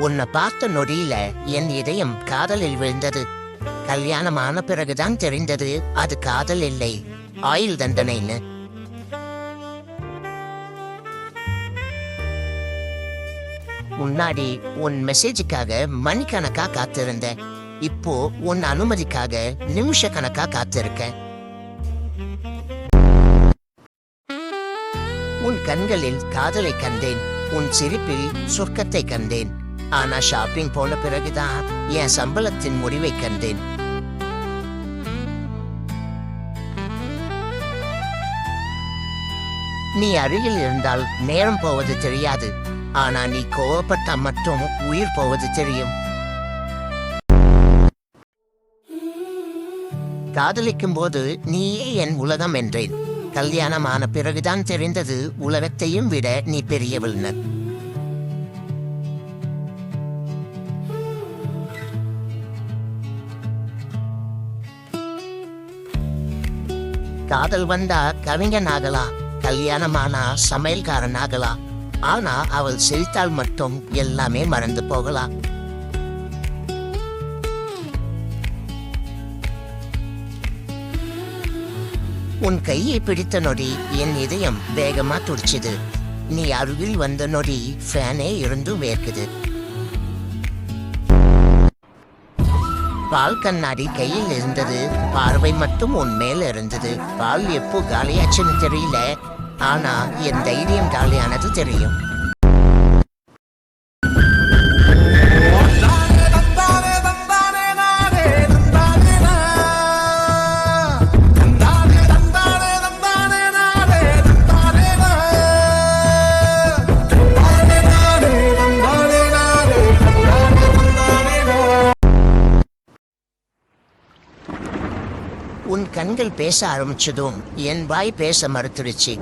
உன்னை பார்த்த நொடியில என் இதயம் காதலில் விழுந்தது. கல்யாணமான பிறகுதான் தெரிந்தது அது காதல் இல்லை, ஆயுள் தண்டனைன்னு. முன்னாடி உன் மெசேஜுக்காக மணிக்கணக்கா காத்திருந்தேன். இப்போ உன் அனுமதிக்காக நிமிஷ கணக்கா காத்திருக்கேன். உன் கண்களில் காதலை கண்டேன், உன் சிரிப்பில் சொர்க்கத்தை கண்டேன். ஆனா ஷாப்பிங் போன பிறகுதான் என் சம்பளத்தின் முடிவை கண்டேன். நீ அருகில் இருந்தால் நேரம் போவது தெரியாது. ஆனா நீ கோவப்பட்டா மட்டும் உயிர் போவது தெரியும். காதலிக்கும் போது நீயே என் உலகம் என்றேன். கல்யாணமான பிறகுதான் தெரிந்தது உலகத்தையும் விட நீ பெரியவள்னு. காதல் வந்தா கவிஞன் ஆகலாம், கல்யாணமானா சமையல்காரன் ஆகலாம். ஆனா அவள் சிரித்தால் மட்டும் எல்லாமே மறந்து போகலாம். உன் கையை பிடித்த நொடி என் இதயம் வேகமா துடிச்சுது. நீ அருகில் வந்த நொடி ஃபேனே இருந்தும் வேர்க்குது. பால் கண்ணாடி கையில் இருந்தது, பார்வை மட்டும் உன் மேல இருந்தது. பால் எப்போ காலியாச்சுன்னு தெரியல, ஆனா என் தைரியம் காலியானது தெரியும். உன் கண்கள் பேச ஆரம்பிச்சதும் என் வாய் பேச மறுத்துடுச்சு.